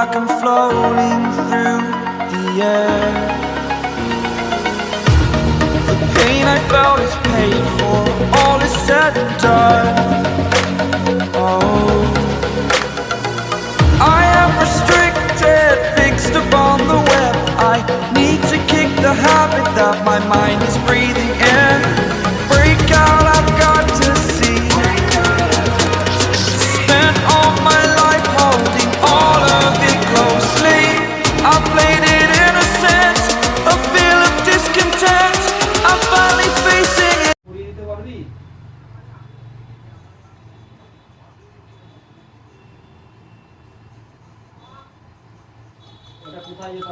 like I'm floating through the air. The pain I felt is paid for, all is said and done. Oh, I am restricted, fixed upon the web. I need to kick the habit that my mind is breathing in. Break out, I've got to see. Spent all my life holding all of it closely. I played it innocent, a feel of discontent. I'm finally facing it. উড়িয়ে দিতে পারবি? এটা কোথায় যেতে হবে?